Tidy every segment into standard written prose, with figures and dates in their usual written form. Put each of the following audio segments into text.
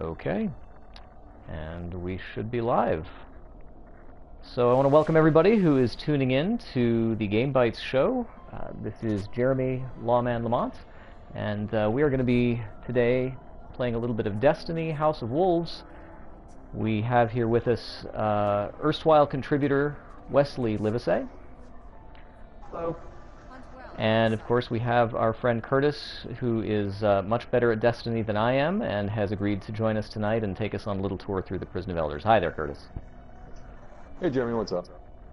Okay, and we should be live. So I want to welcome everybody who is tuning in to the GameBytes show. This is Jeremy Lawman Lamont, and we are going to be today playing a little bit of Destiny, House of Wolves. We have here with us erstwhile contributor Wesley Livesay. Hello. And of course we have our friend Curtis, who is much better at Destiny than I am, and has agreed to join us tonight and take us on a little tour through the Prison of Elders. Hi there, Curtis. Hey Jeremy, what's up?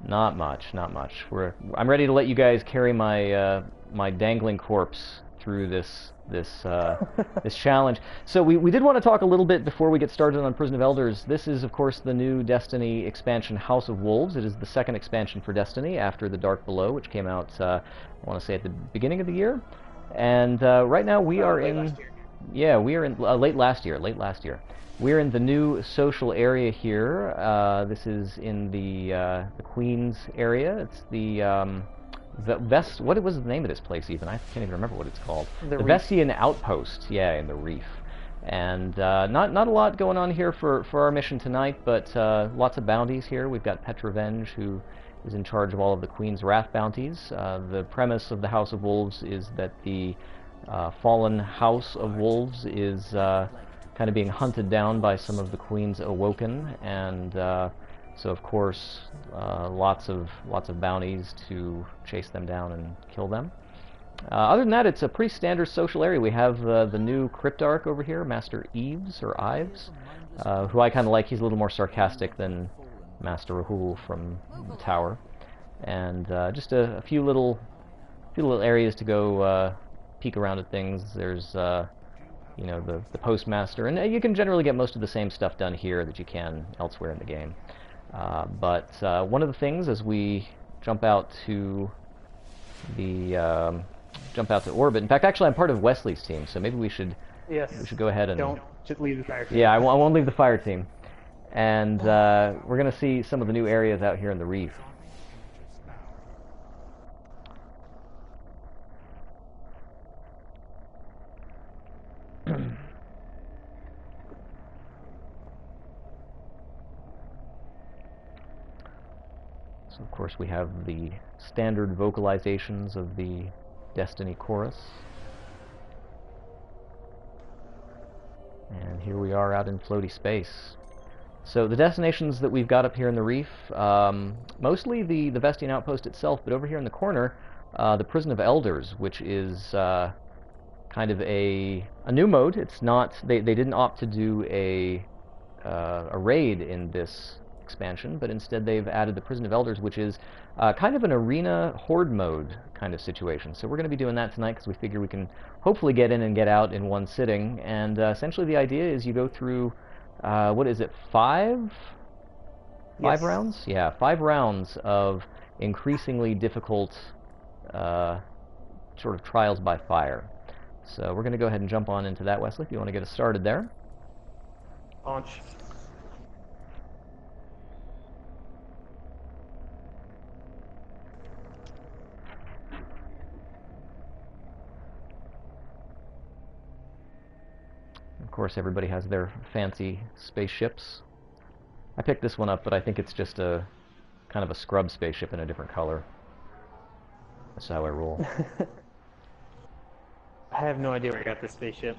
Not much, not much. I'm ready to let you guys carry my my dangling corpse through this this challenge. So we did want to talk a little bit before we get started on Prison of Elders. This is of course the new Destiny expansion, House of Wolves. It is the second expansion for Destiny after The Dark Below, which came out I want to say at the beginning of the year. And right now we are in late last year. We're in the new social area here. This is in the Queen's area. It's the what was the name of this place even? I can't even remember what it's called. The Vestian Outpost, yeah, in the Reef. And not a lot going on here for our mission tonight, but lots of bounties here. We've got Petrovenge, who is in charge of all of the Queen's Wrath bounties. The premise of the House of Wolves is that the fallen House of Wolves is kind of being hunted down by some of the Queen's Awoken, and so of course lots of bounties to chase them down and kill them. Other than that, it's a pretty standard social area. We have the new Cryptarch over here, Master Eves, or Ives, who I kind of like. He's a little more sarcastic than Master Rahul from the Tower. And just a few little areas to go peek around at things. There's you know, the Postmaster, and you can generally get most of the same stuff done here that you can elsewhere in the game. But one of the things as we jump out to orbit. In fact, actually, I'm part of Wesley's team, so maybe we should go ahead and don't just leave the fire team. Yeah, I won't leave the fire team. And we're going to see some of the new areas out here in the Reef. So of course we have the standard vocalizations of the Destiny chorus. And here we are out in floaty space. So the destinations that we've got up here in the Reef, mostly the Vestian Outpost itself, but over here in the corner, the Prison of Elders, which is kind of a new mode. It's not, they didn't opt to do a raid in this expansion, but instead they've added the Prison of Elders, which is kind of an arena horde mode kind of situation. So we're going to be doing that tonight because we figure we can hopefully get in and get out in one sitting. And essentially the idea is you go through, what is it, five rounds? Yeah, 5 rounds of increasingly difficult sort of trials by fire. So we're going to go ahead and jump on into that, Wesley, if you want to get us started there. Launch. Of course, everybody has their fancy spaceships. I picked this one up, but I think it's just a kind of a scrub spaceship in a different color. That's how I roll. I have no idea where I got this spaceship.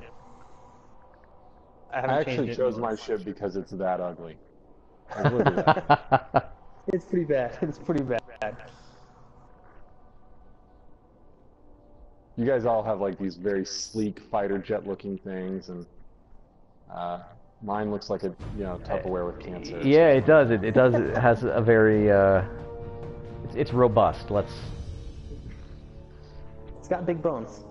I actually chose my ship because it's that ugly. Look at that. It's pretty bad. It's pretty bad. You guys all have like these very sleek fighter jet looking things, and mine looks like a Tupperware with cancer. Yeah, it does. It does. It has a very it's robust. It's got big bones.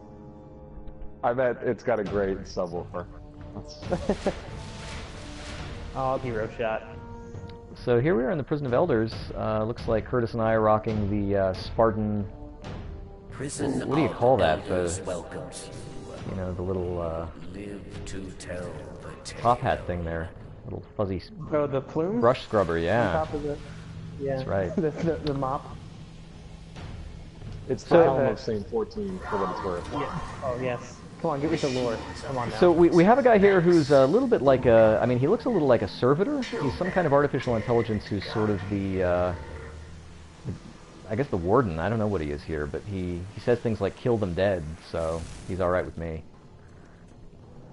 I bet it's got a great subwoofer. Oh, hero shot. So here we are in the Prison of Elders. Looks like Curtis and I are rocking the Spartan. Prison what do you call that? Welcomes you know, the little live to tell the tale. top hat thing there, little fuzzy. Oh, the plume. Brush scrubber, yeah. On top of the, yeah. That's right. the mop. It's the helm of St. 14 for what it's worth. Yeah. Oh yes. Come on, get with the lore. Come on now. So we have a guy here who's a little bit like a, I mean, he looks a little like a servitor. He's some kind of artificial intelligence who's sort of the I guess the warden. I don't know what he is here, but he says things like "kill them dead," so he's all right with me.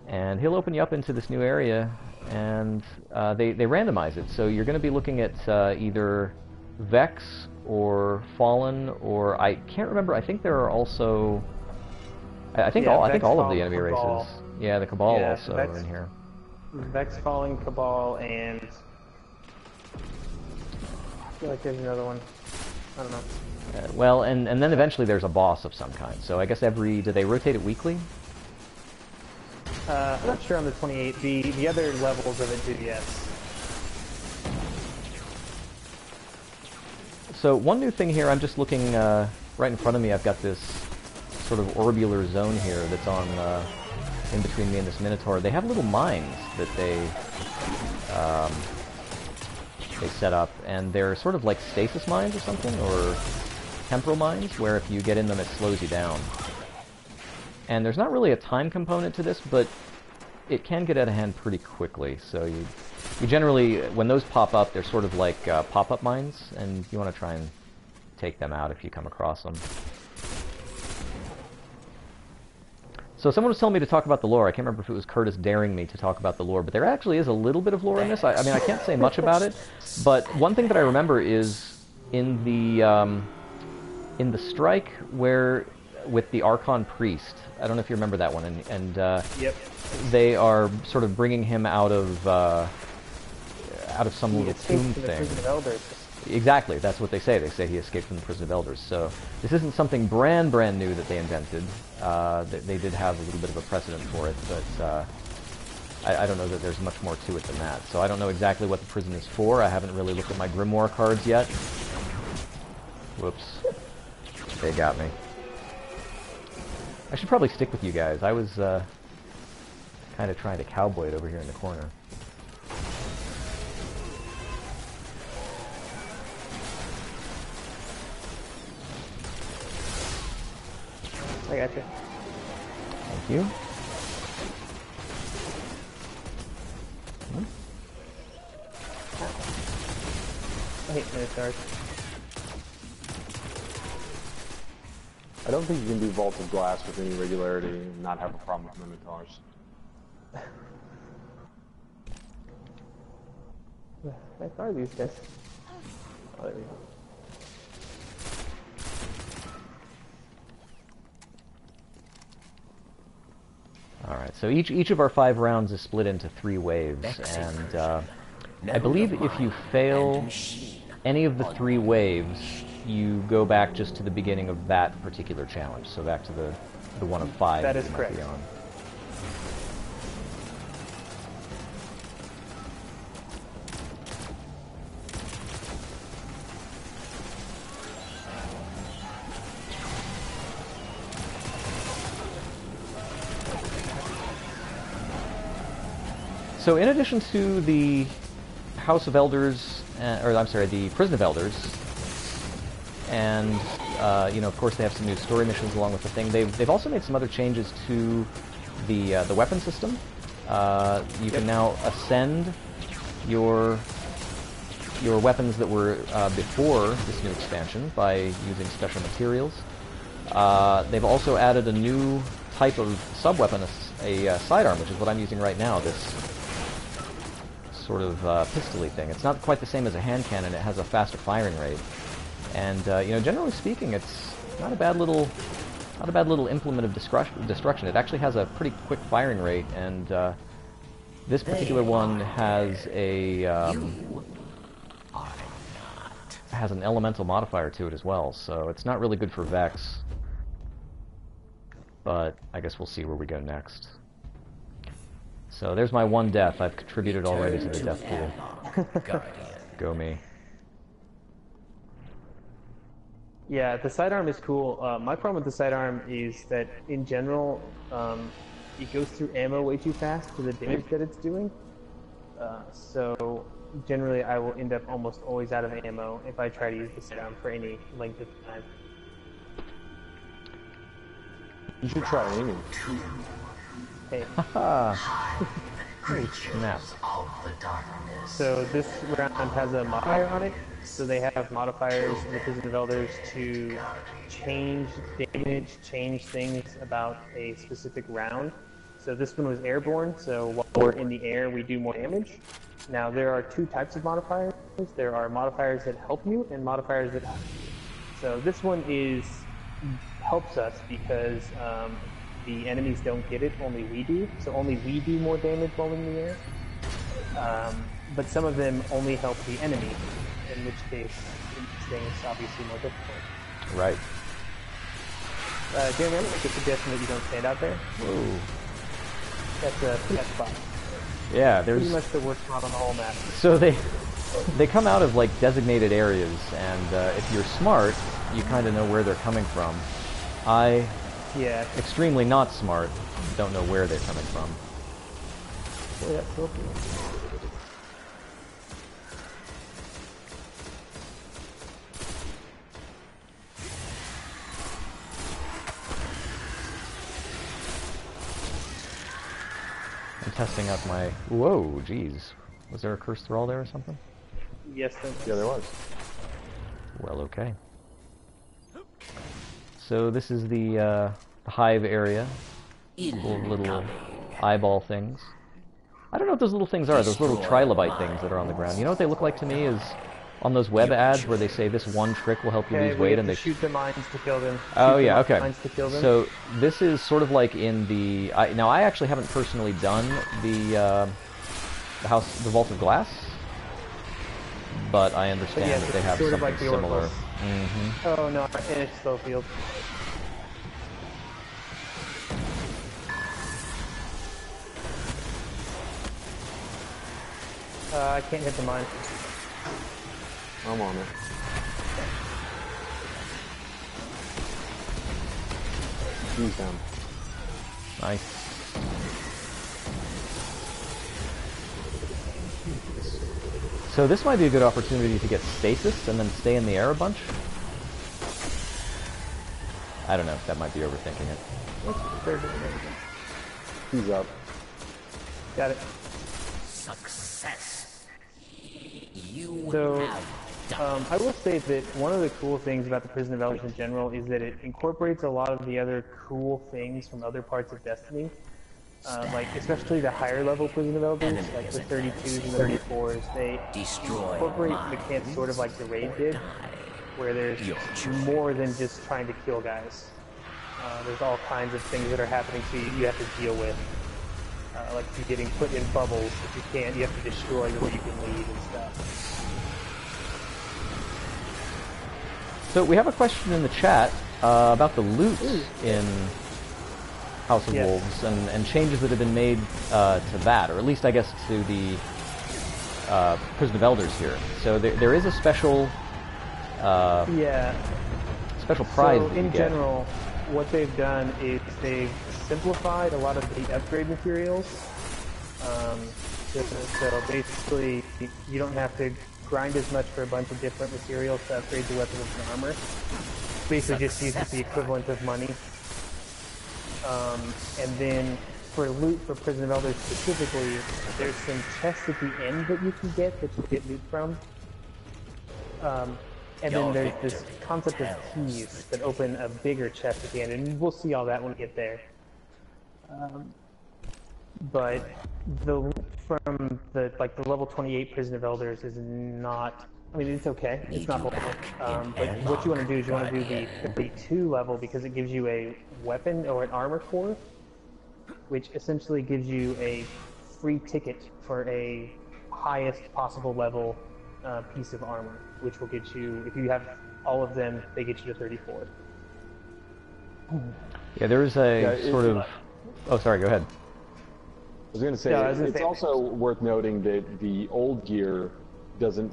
And he'll open you up into this new area, and they randomize it. So you're going to be looking at either Vex or Fallen, or I can't remember. I think there are also, I think all of the enemy Cabal. races. Yeah, the Cabal Yeah, also Vex, are in here. Vex, Fallen, Cabal, and I feel like there's another one. I don't know. Well, and then eventually there's a boss of some kind. So I guess do they rotate it weekly? I'm not sure on the 28. The other levels of it do, yes. So one new thing here, I'm just looking right in front of me. I've got this sort of orbular zone here that's on in between me and this Minotaur. They have little mines that they set up, and they're sort of like stasis mines or something, or temporal mines, where if you get in them, it slows you down. And there's not really a time component to this, but it can get out of hand pretty quickly. So you generally, when those pop up, they're sort of like pop-up mines, and you want to try and take them out if you come across them. So someone was telling me to talk about the lore. I can't remember if it was Curtis daring me to talk about the lore, but there actually is a little bit of lore in this. I mean, I can't say much about it, but one thing that I remember is in the strike where with the Archon Priest. I don't know if you remember that one, and Yep. they are sort of bringing him out of some little tomb thing. Prison of Elders. Exactly, that's what they say. They say he escaped from the Prison of Elders. So this isn't something brand new that they invented. They did have a little bit of a precedent for it, but I don't know that there's much more to it than that. So I don't know exactly what the prison is for. I haven't really looked at my Grimoire cards yet. Whoops. They got me. I should probably stick with you guys. I was kind of trying to cowboy it over here in the corner. I gotcha. Thank you. I hate Minotaurs. I don't think you can do Vault of Glass with any regularity and not have a problem with Minotaurs. Where are these guys? Oh, there we go. Alright, so each of our 5 rounds is split into 3 waves, and I believe if you fail any of the 3 waves, you go back just to the beginning of that particular challenge, so back to the one of 5 That is you might correct. be on. So in addition to the House of Elders, or I'm sorry, the Prison of Elders, and you know, of course, they have some new story missions along with the thing. They've also made some other changes to the weapon system. You can now ascend your weapons that were before this new expansion by using special materials. They've also added a new type of sub-weapon, a sidearm, which is what I'm using right now. This sort of pistol-y thing. It's not quite the same as a hand cannon. It has a faster firing rate, and you know, generally speaking, it's not a bad little implement of destruction. It actually has a pretty quick firing rate, and this particular one has a has an elemental modifier to it as well. So it's not really good for Vex, but I guess we'll see where we go next. So there's my 1 death. I've contributed already to the death pool. Go me. Yeah, the sidearm is cool. My problem with the sidearm is that, in general, it goes through ammo way too fast for the damage that it's doing. So generally, I will end up almost always out of ammo if I try to use the sidearm for any length of time. You should try aiming. Hey. Haha. Holy snap. So this round has a modifier on it. So they have modifiers in the Prison of Elders to change damage, change things about a specific round. So this one was airborne, so while we're in the air, we do more damage. Now there are two types of modifiers. There are modifiers that help you and modifiers that hurt you. So this one helps us because the enemies don't get it, only we do. So only we do more damage while in the air. But some of them only help the enemy, in which case things obviously more difficult. Right. Jeremy, I'm going to make a suggestion that you don't stand out there. Whoa. That's a pretty spot. Yeah, there's... Pretty much the worst spot on the whole map. So they come out of, like, designated areas, and if you're smart, you kind of know where they're coming from. Yeah. Extremely not smart, don't know where they're coming from. Boy, that's so cool. I'm testing out my... Whoa, jeez. Was there a cursed thrall there or something? Yes, there was. Yeah, there was. Well, okay. So this is the hive area. Little eyeball things. I don't know what those little things are, those little trilobite things that are on the ground. You know what they look like to me is on those web ads where they say this one trick will help you lose weight, and they shoot the mines to kill them. Oh yeah, okay. Mines to kill them. So this is sort of like in the now I actually haven't personally done the Vault of Glass, but I understand that they have sort something of like the similar. Mm-hmm. Oh no, it's slow field. I can't hit the mine. I'm on it. He's down. Nice. So this might be a good opportunity to get stasis and then stay in the air a bunch. I don't know, that might be overthinking it. He's up. Got it. Success. You So, have done. I will say that one of the cool things about the Prison of Elders in general is that it incorporates a lot of the other cool things from other parts of Destiny. Like, especially the higher level Prison of Elders, like the 32s and 34s, they incorporate mechanics sort of like the Raid did, where there's more than just trying to kill guys. There's all kinds of things that are happening to you you have to deal with. Like you getting put in bubbles, if you can't, you have to destroy before you can leave and stuff. So we have a question in the chat about the loot in House of Wolves and changes that have been made to that, or at least I guess to the Prison of Elders here. So there is a special special prize. So that you in get. general, what they've done is they've simplified a lot of the upgrade materials. So basically, you don't have to grind as much for a bunch of different materials to upgrade the weapons and armor. Basically just uses the equivalent of money. And then for loot for Prison of Elders specifically, there's some chests at the end that you can get that you get loot from. And then there's this concept of keys that open a bigger chest at the end, and we'll see all that when we get there. But the loot from the level 28 Prison of Elders is not. I mean, it's okay. It's not horrible. But what you want to do is you want to do the 32 level because it gives you a weapon or an armor core, which essentially gives you a free ticket for a highest possible level piece of armor, which will get you, if you have all of them, they get you to 34. Yeah, there is a sort of... Oh, sorry, go ahead. I was going to say, it's also worth noting that the old gear doesn't,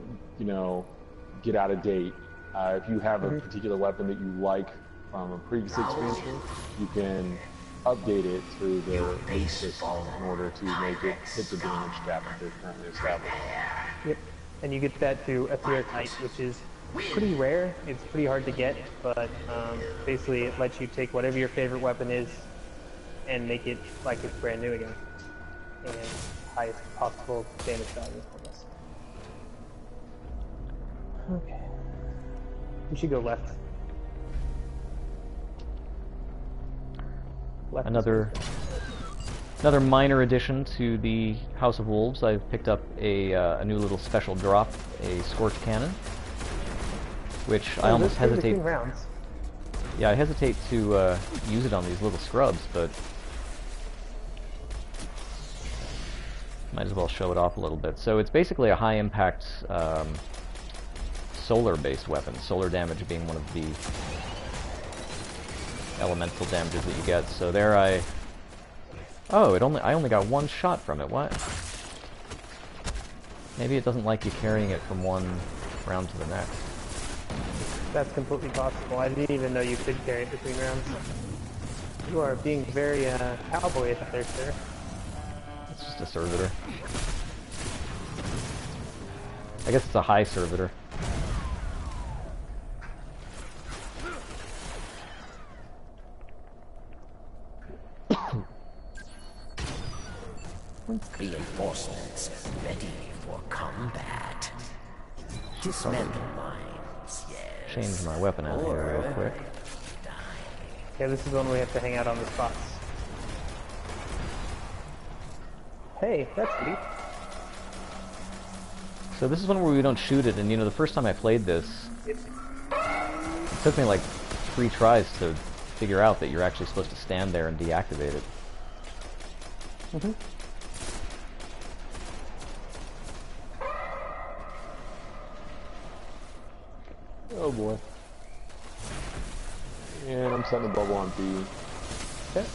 get out of date. If you have a particular weapon that you like from a previous expansion, you can update it through the loot system in order to make it hit the damage cap that they're currently established. Yep, and you get that through Ethereal Knight, which is pretty rare. It's pretty hard to get, but basically it lets you take whatever your favorite weapon is and make it like it's brand new again. And highest possible damage value, I guess. Okay. We should go left. Left Another minor addition to the House of Wolves. I've picked up a new little special drop, a Scorch Cannon, which I almost hesitate. Rounds. Yeah, I hesitate to use it on these little scrubs, but might as well show it off a little bit. So it's basically a high-impact solar-based weapon. Solar damage being one of the elemental damages that you get. So there I only got one shot from it. What? Maybe it doesn't like you carrying it from one round to the next. That's completely possible. I didn't even know you could carry it between rounds. You are being very cowboy out there, sir. It's just a servitor. I guess it's a high servitor. Reinforcements ready for combat. Dismantle mines, yes. Change my weapon out here real quick. Yeah, this is when we have to hang out on the spots. Hey, that's neat. So this is one where we don't shoot it, and you know, the first time I played this, it took me like 3 tries to figure out that you're actually supposed to stand there and deactivate it. Mm-hmm. Oh boy. And I'm setting a bubble on B. Okay.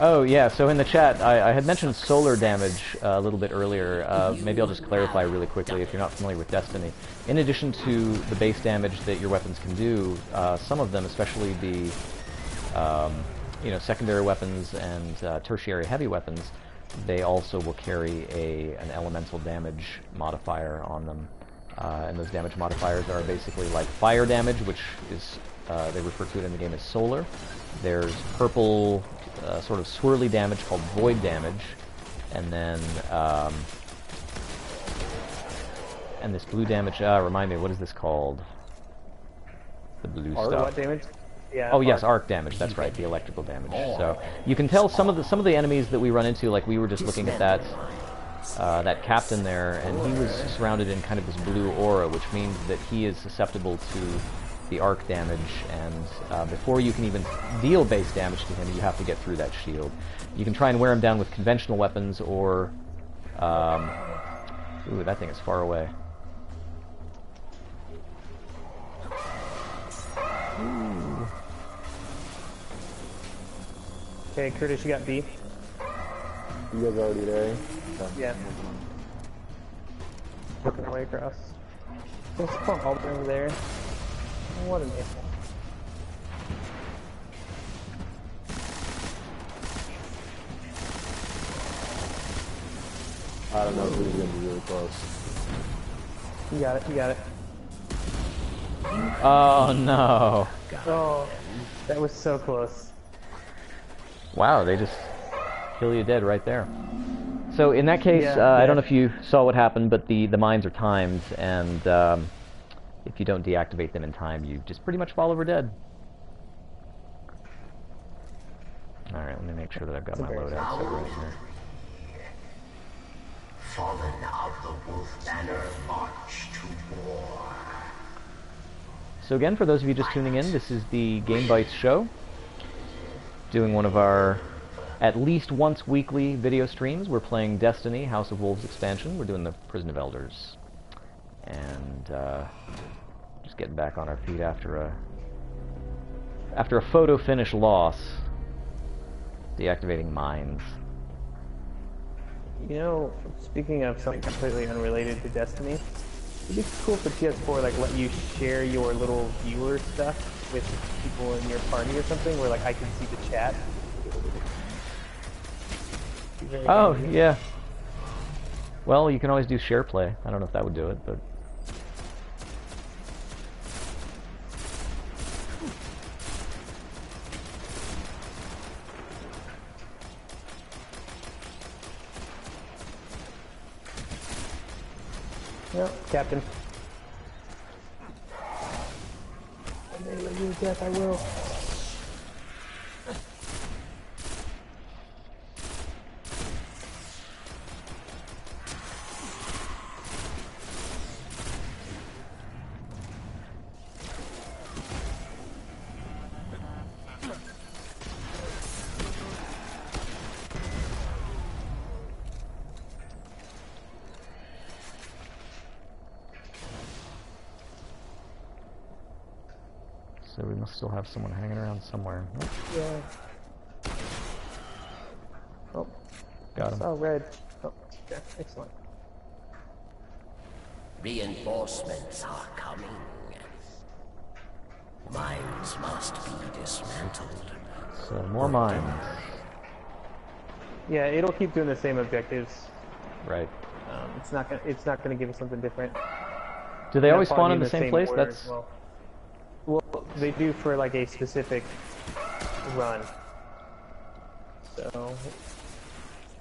Oh yeah, so in the chat, I had mentioned solar damage a little bit earlier. Maybe I'll just clarify really quickly if you're not familiar with Destiny. In addition to the base damage that your weapons can do, some of them, especially the secondary weapons and tertiary heavy weapons, they also will carry an elemental damage modifier on them. And those damage modifiers are basically like fire damage, which is, they refer to it in the game as solar. There's purple sort of swirly damage called void damage, and then and this blue damage. Remind me, what is this called? The blue Arc stuff. what damage? Yeah. Oh yes, arc damage. That's right, the electrical damage. So you can tell some of the enemies that we run into, like we were just looking at that captain there, and he was surrounded in kind of this blue aura, which means that he is susceptible to the arc damage, and before you can even deal base damage to him, you have to get through that shield. You can try and wear him down with conventional weapons, or ooh, that thing is far away. Ooh. Okay, Curtis, you got B. You guys already there? Okay. Yeah. Working our way across. There's one all over there. What an asshole. I don't know if he's going to be really close. You got it, you got it. Oh no! Oh, that was so close. Wow, they just kill you dead right there. So in that case, Yeah, I don't know if you saw what happened, but the mines are timed, and if you don't deactivate them in time, you just pretty much fall over dead. Alright, let me make sure that I've got my loadout set right here. Fallen of the wolf banner, march to war. So again, for those of you just tuning in, this is the GameBytes show. Doing one of our at least once weekly video streams. We're playing Destiny, House of Wolves expansion. We're doing the Prison of Elders. And just getting back on our feet after a photo finish loss. Deactivating mines. You know, speaking of something completely unrelated to Destiny, it'd be cool for PS4 like let you share your little viewer stuff with people in your party or something, where like I can see the chat. Oh, yeah. Well, you can always do share play. I don't know if that would do it, but... Yep, Captain. I may let you to death, I will. So we must still have someone hanging around somewhere. Oh, Yeah. Oh. got him. Oh, red. Oh, yeah, excellent. Reinforcements are coming. Mines must be dismantled. So, more mines. Yeah, it'll keep doing the same objectives. Right. It's not gonna give us something different. Do they And always it'll spawn probably in be the same place? order That's... as well, they do for like a specific run. So,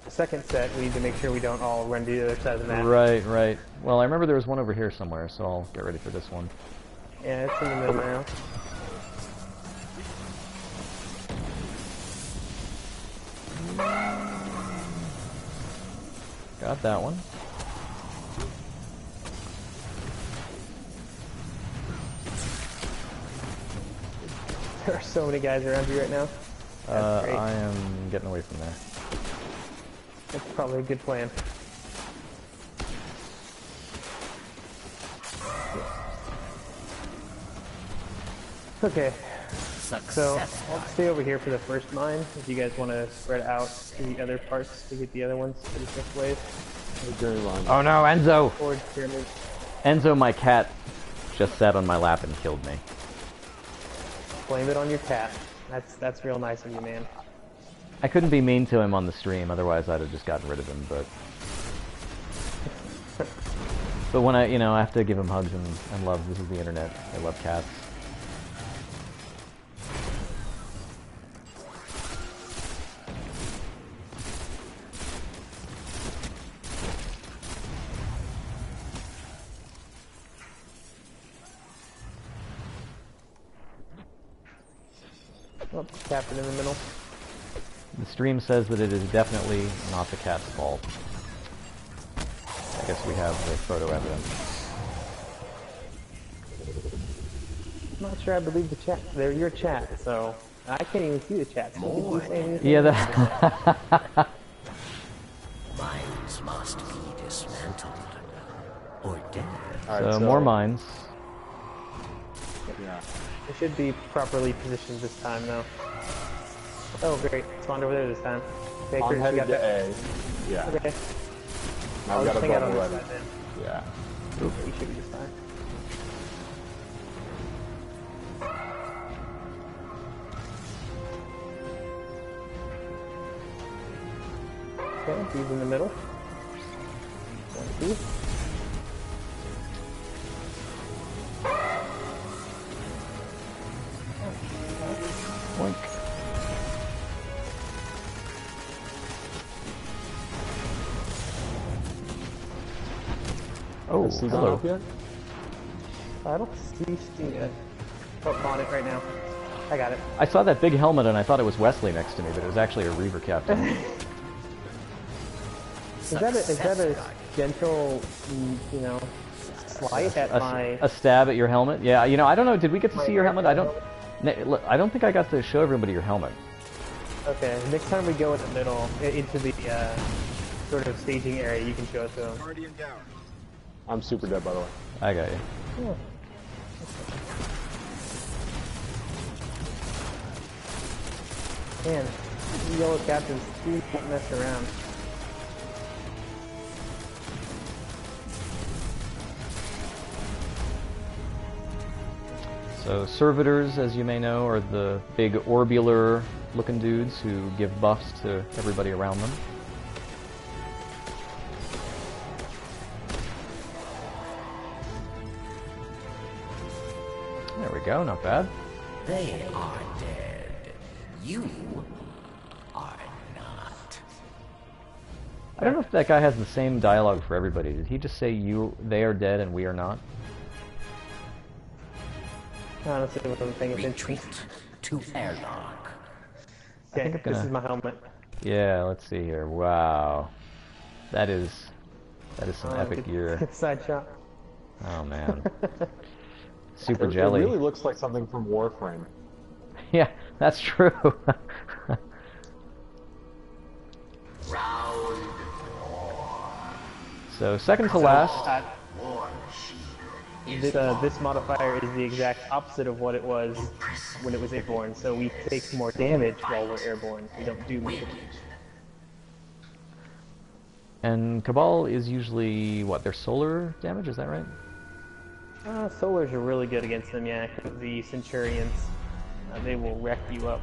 the second set, we need to make sure we don't all run to the other side of the map. Right, right. Well, I remember there was one over here somewhere, so I'll get ready for this one. Yeah, it's in the middle now. Got that one. There are so many guys around you right now. That's great. I am getting away from there. That's probably a good plan. Okay, so I'll stay over here for the first mine. If you guys want to spread out to the other parts to get the other ones to the fifth wave. Oh no, Enzo! Or pyramid. Enzo, my cat, just sat on my lap and killed me. Blame it on your cat. That's real nice of you, man. I couldn't be mean to him on the stream, otherwise I'd have just gotten rid of him, but... But when I have to give him hugs and love. This is the internet. I love cats. Oh, Captain in the middle. The stream says that it is definitely not the cat's fault. I guess we have the photo evidence. I'm not sure I believe the chat. They're your chat, so I can't even see the chat. So Yeah, that... Mines must be dismantled or dead. Right, so more mines. Yeah. It should be properly positioned this time, though. Oh, great. Spawned over there this time. Okay, I'm Curtis, you headed got to that? A. Yeah. Okay. I've got a hang out bubble on ready. this side, then. Yeah. Okay, you should be just fine. Okay, he's in the middle. 1, 2. Boink. Oh, Has Steve hello. gone up yet? I don't see Steve yet. Oh, on it right now. I got it. I saw that big helmet and I thought it was Wesley next to me, but it was actually a Reaver captain. Is that a gentle, slight at A stab at your helmet? Yeah, I don't know. Did we get to see your helmet? I don't think I got to show everybody your helmet. Okay, next time we go in the middle, into the sort of staging area, you can show it to them. I'm super dead, by the way. I got you. Yeah. Man, these yellow captains do not mess around. So servitors, as you may know, are the big orbular looking dudes who give buffs to everybody around them. There we go, not bad. They are dead. You are not. I don't know if that guy has the same dialogue for everybody. Did he just say they are dead and we are not? Honestly, what I'm thinking. Retreat to airlock. Okay, this is my helmet. Yeah, let's see here. Wow. That is some epic gear. Good side shot. Oh man. Super jelly. It really looks like something from Warframe. Yeah, that's true. Round So second to last. This modifier is the exact opposite of what it was when it was airborne, so we take more damage while we're airborne. We don't do more damage. And Cabal is usually, what, their solar damage, is that right? Solars are really good against them, yeah, because the Centurions, they will wreck you up.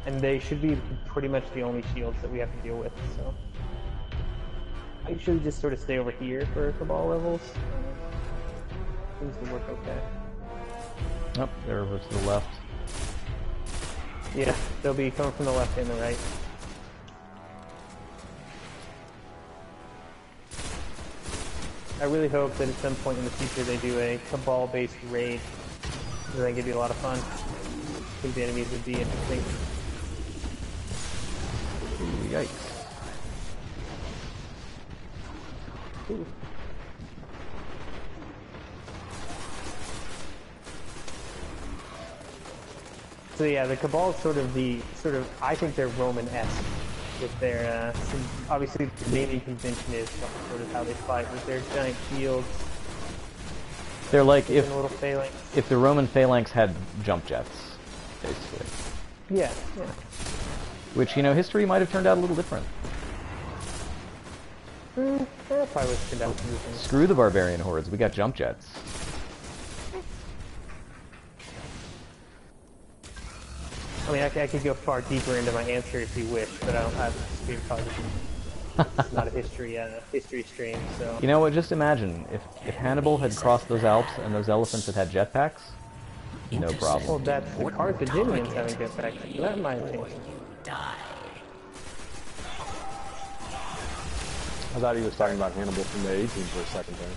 And they should be pretty much the only shields that we have to deal with, so... I usually just sort of stay over here for Cabal levels. Seems to work okay. Oh, they're over to the left. Yeah, they'll be coming from the left and the right. I really hope that at some point in the future they do a Cabal-based raid. I think it'd be a lot of fun. I think the enemies would be interesting. Ooh, yikes. Ooh. So yeah, the Cabal is sort of, I think they're Roman-esque with their, obviously the naming convention is sort of how they fight with their giant shields. They're like if the Roman phalanx had jump jets, basically. Yeah, yeah. Which, you know, history might have turned out a little different. That probably was turned out different. Screw the barbarian hordes, we got jump jets. I mean, I could go far deeper into my answer if you wish, but I don't have to probably. It's not a history stream, so. You know what? Just imagine if Hannibal had crossed those Alps and those elephants had had jetpacks. No problem. Well, that's the Carthaginians having jetpacks. That might change. I thought he was talking about Hannibal from the 18 for a second there.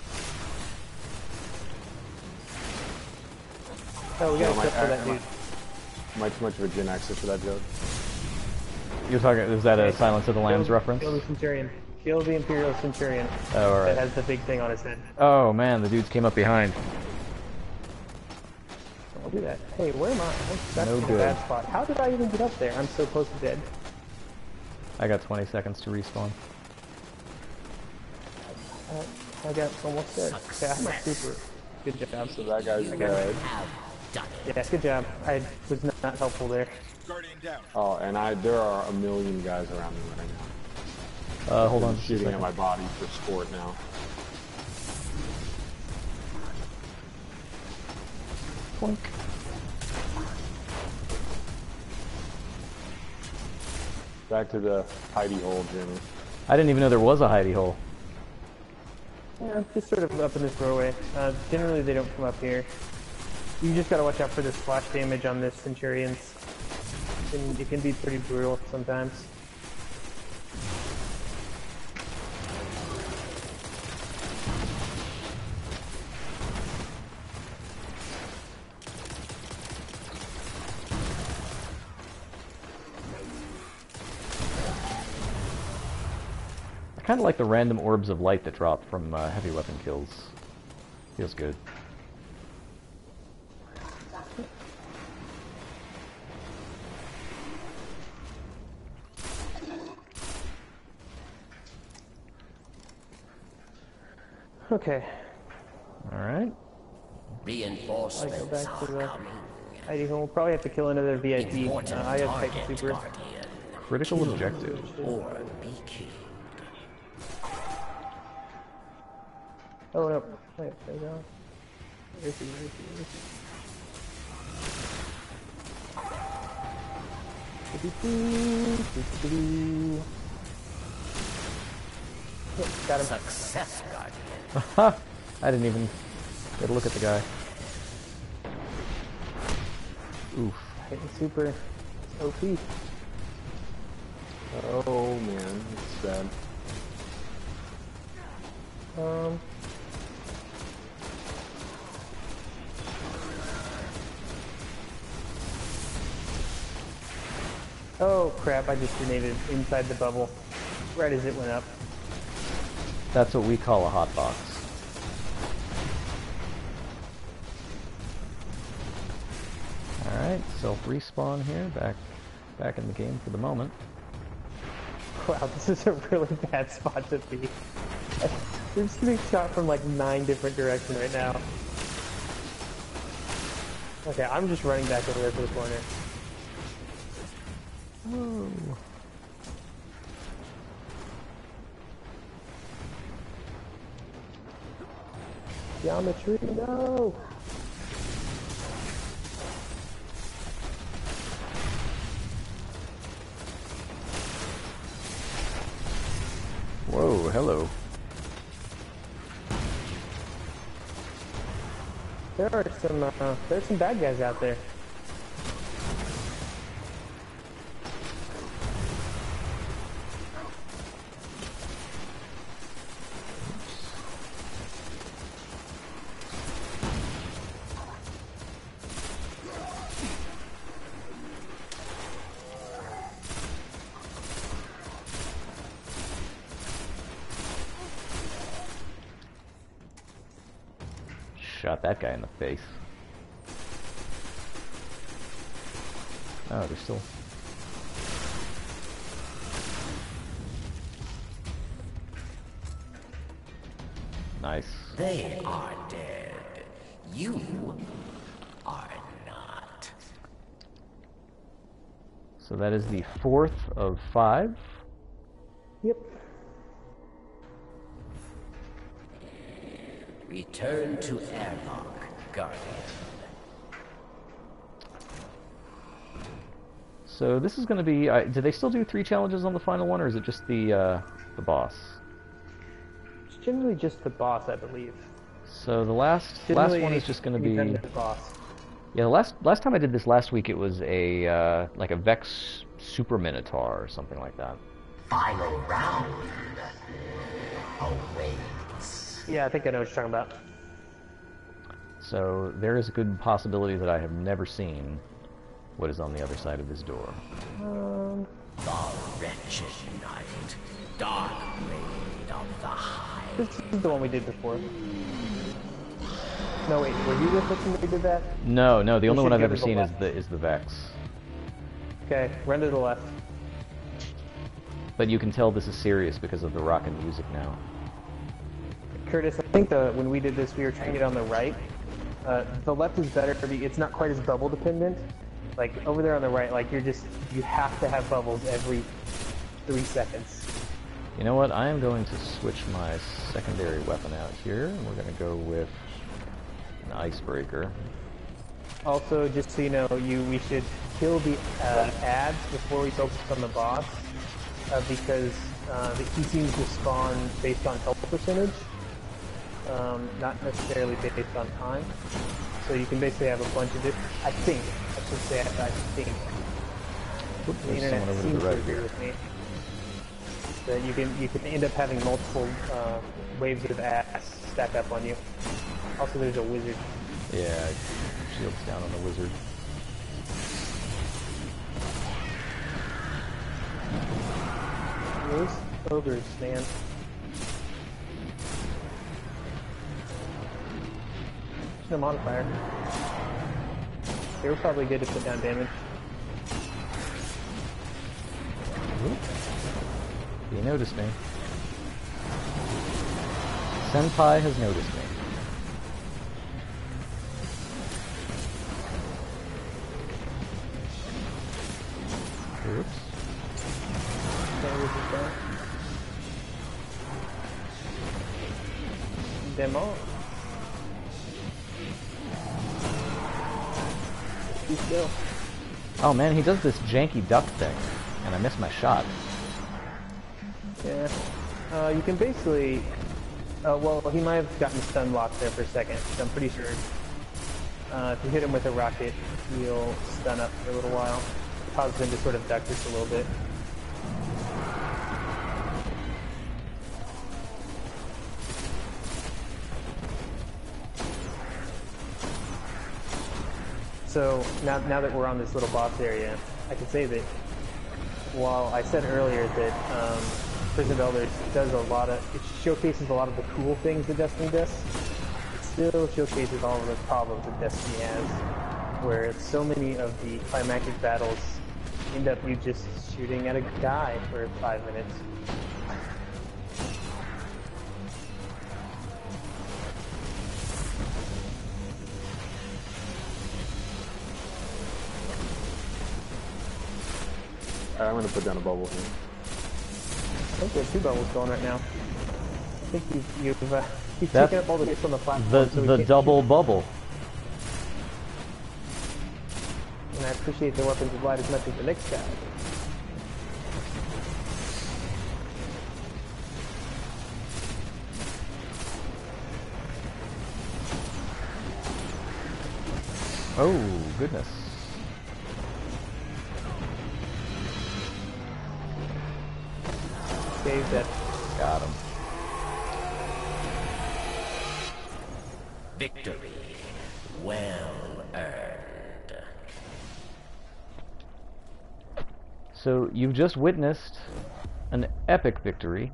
Oh, we got to for that dude. Am I too much of a Gen Xer for that joke? You're talking, is that a Silence of the Lambs reference? Kill the Centurion. Kill the Imperial Centurion. Oh, alright. That has the big thing on his head. Oh man, the dudes came up behind. I'll do that. Hey, where am I? That's No a good. bad spot. How did I even get up there? I'm so close to dead. I got 20 seconds to respawn. I got almost dead. Okay, I'm a super. Good job. So that guy's dead. Yeah, good job. I was not helpful there. Oh, and there are a million guys around me right now. Hold on. Shooting at my body for sport now. Plunk. Back to the hidey hole, Jimmy. I didn't even know there was a hidey hole. Yeah, just sort of up in this doorway. Generally, they don't come up here. You just gotta watch out for this splash damage on this Centurions. It can be pretty brutal sometimes. I kind of like the random orbs of light that drop from heavy weapon kills. Feels good. Okay. Alright. Reinforcements I go back to are the coming. hiding hole. We'll probably have to kill another VIP. Important I have Titan target, Super. Guardian. Critical objective. Or be killed. Oh no. Wait, there you go. Where is he? Where is he? Where is he? Got him. Success, Guardian. I didn't even get a look at the guy. Oof. Hitting super OP. Oh man, it's sad. Oh crap, I just grenaded inside the bubble right as it went up. That's what we call a hot box. Alright, self-respawn here, back in the game for the moment. Wow, this is a really bad spot to be. We're just getting shot from like 9 different directions right now. Okay, I'm just running back over there to the corner. Whoa. Geometry, no! Whoa, hello. There's some bad guys out there. Shot that guy in the face. Oh, they're still... Nice. They are dead. You are not. So that is the 4th of 5. Yep. Return to airlock, Guardian. So this is going to be... do they still do 3 challenges on the final one, or is it just the boss? It's generally just the boss, I believe. So the last one is just going to be... The boss. Yeah, the last time I did this last week, it was a like a Vex Super Minotaur or something like that. Final round awaits. Yeah, I think I know what you're talking about. So there is a good possibility that I have never seen what is on the other side of this door. The wretched night, dark blade of the hive. This is the one we did before. No, wait, were you with us when we did that? No, the only one I've go ever to the seen left. is the Vex. Okay, run to the left. But you can tell this is serious because of the rockin' music now. Curtis, I think when we did this, we were trying it on the right. The left is better because it's not quite as bubble dependent. Like over there on the right, like you have to have bubbles every 3 seconds. You know what? I am going to switch my secondary weapon out here, and we're going to go with an icebreaker. Also, just so you know, we should kill the ads before we focus on the boss, because he seems to spawn based on health percentage, not necessarily based on time. So you can basically have a bunch of different. I think the There's internet someone over to seems the right to agree here. with me. That you can end up having multiple waves of ads stack up on you. Also, there's a wizard. Yeah, shields down on the wizard. Those ogres, man. There's no modifier. They were probably good to put down damage. He noticed me. Senpai has noticed me. Oops. Demo. Be still. Oh man, he does this janky duck thing, and I missed my shot. Yeah. You can basically... well, he might have gotten stun locked there for a second, so I'm pretty sure if you hit him with a rocket, he'll stun up for a little while. Causes him to sort of duck just a little bit. So now that we're on this little boss area, I can say that while I said earlier that Prison of Elders does a lot of, it showcases a lot of the cool things that Destiny does, it still showcases all of the problems that Destiny has, where so many of the climactic battles end up you just shooting at a guy for 5 minutes. Alright, I'm gonna put down a bubble here. I think there's 2 bubbles going right now. I think you've taken up all the hits on the platform. The double bubble. And I appreciate the weapons of light as much as the next guy. Oh, goodness. Saved it. Got him. Victory well earned. So you've just witnessed an epic victory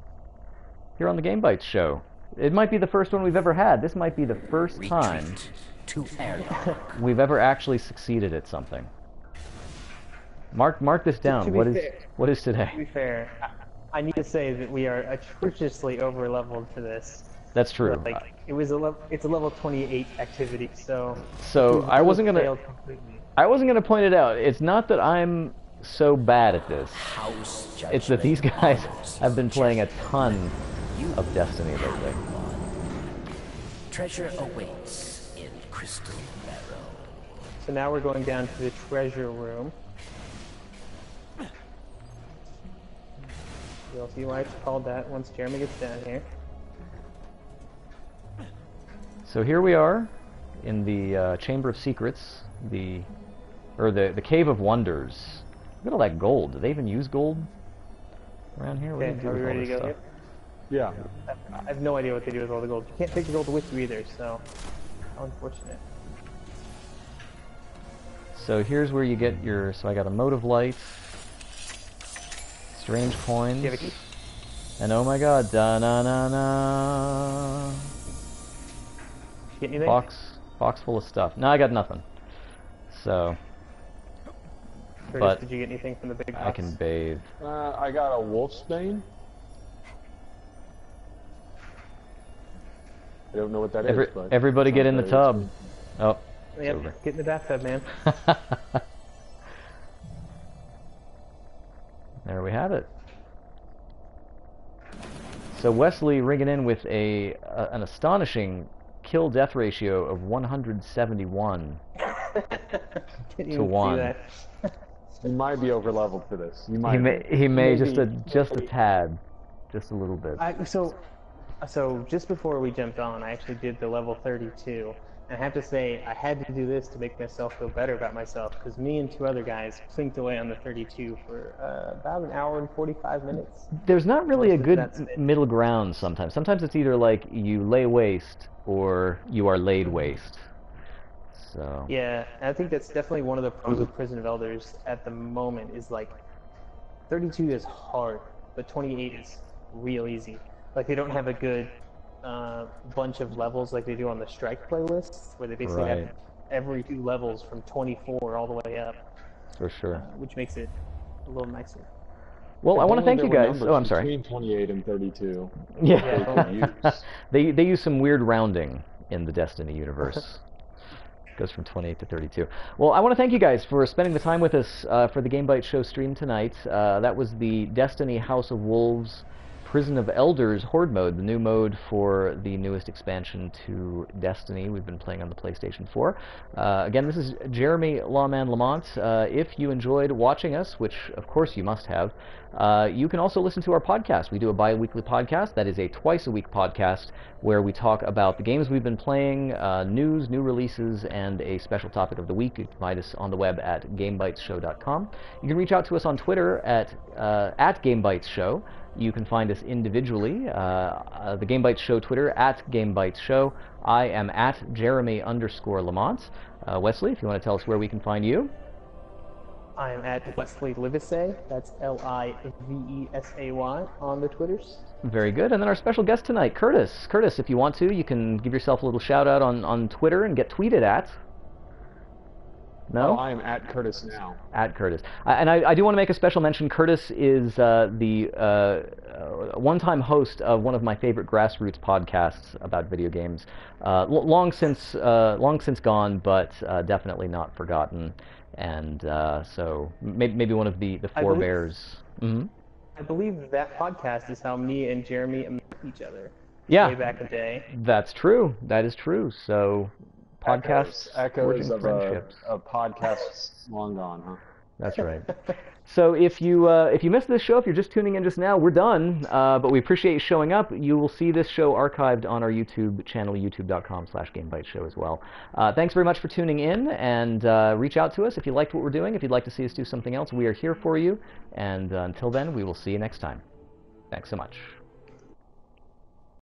here on the GameBytes show. It might be the first one we've ever had. This might be the first time to airlock. we've ever actually succeeded at something. Mark this down. What is today? To be fair, I need to say that we are atrociously over-leveled for this. That's true. Like, it's a level 28 activity, so I wasn't gonna point it out. It's not that I'm so bad at this. It's that these guys have been playing a ton of Destiny lately. Treasure awaits in Crystal Barrow. So now we're going down to the treasure room. You'll see why it's called that once Jeremy gets down here. So here we are in the Chamber of Secrets, the Cave of Wonders. Look at all that gold. Do they even use gold around here? What do you do are we with all ready to this go stuff? here? Yeah. I have no idea what they do with all the gold. You can't take the gold with you either, so how unfortunate. So here's where you get your. So I got a Mote of Light, strange coins, Do you have a key? and oh my God, da na na na. Did you get anything? Box full of stuff. No, I got nothing. So. Curtis, But did you get anything from the big box? I can bathe. I got a wolfsbane. I don't know what that is, but Everybody get in the tub. Oh. it's Yep, over. get in the bathtub, man. There we have it. So Wesley ringing in with an astonishing kill-death ratio of 171 to 1. you might be over leveled for this. You might. He may just a tad, just a little bit. So just before we jumped on, I actually did the level 32. And I have to say, I had to do this to make myself feel better about myself, because me and 2 other guys plinked away on the 32 for about an hour and 45 minutes. There's not really a good middle ground sometimes. Sometimes it's either like you lay waste or you are laid waste. So. Yeah, and I think that's definitely one of the pros of Prison of Elders at the moment, is like 32 is hard, but 28 is real easy. Like, they don't have a good bunch of levels like they do on the Strike playlist, where they basically have every 2 levels from 24 all the way up. For sure. Which makes it a little nicer. Well, I want to thank you guys. Oh, I'm sorry. Between 28 and 32. Yeah. They use some weird rounding in the Destiny universe. Goes from 28 to 32. Well, I want to thank you guys for spending the time with us for the GameBytes show stream tonight. That was the Destiny House of Wolves Prison of Elders Horde mode, the new mode for the newest expansion to Destiny. We've been playing on the PlayStation 4. Again, this is Jeremy Lawman Lamont. If you enjoyed watching us, which of course you must have, you can also listen to our podcast. We do a bi-weekly podcast that is a twice-a-week podcast where we talk about the games we've been playing, news, new releases, and a special topic of the week. You can find us on the web at GameBytesShow.com. You can reach out to us on Twitter at GameBytesShow. You can find us individually, the Game Bytes Show Twitter at Game Bytes Show. I am at Jeremy_Lamont. Wesley, if you want to tell us where we can find you. I am at Wesley Livesay, that's Livesay on the Twitters. Very good. And then our special guest tonight, Curtis. Curtis, if you want to, you can give yourself a little shout out on Twitter and get tweeted at. No? Oh, I am at Curtis now. At Curtis. And I do want to make a special mention. Curtis is the one-time host of one of my favorite grassroots podcasts about video games. Long since gone, but definitely not forgotten. And so maybe one of the forebears. I believe that podcast is how me and Jeremy met each other. Yeah. Way back in the day. That's true. That is true. So podcasts, echoes of friendships. A podcast long gone, huh? That's right. So if you missed this show, if you're just tuning in just now, we're done. But we appreciate you showing up. You will see this show archived on our YouTube channel, youtube.com/GameBytesShow as well. Thanks very much for tuning in, and reach out to us if you liked what we're doing. If you'd like to see us do something else, we are here for you. And until then, we will see you next time. Thanks so much.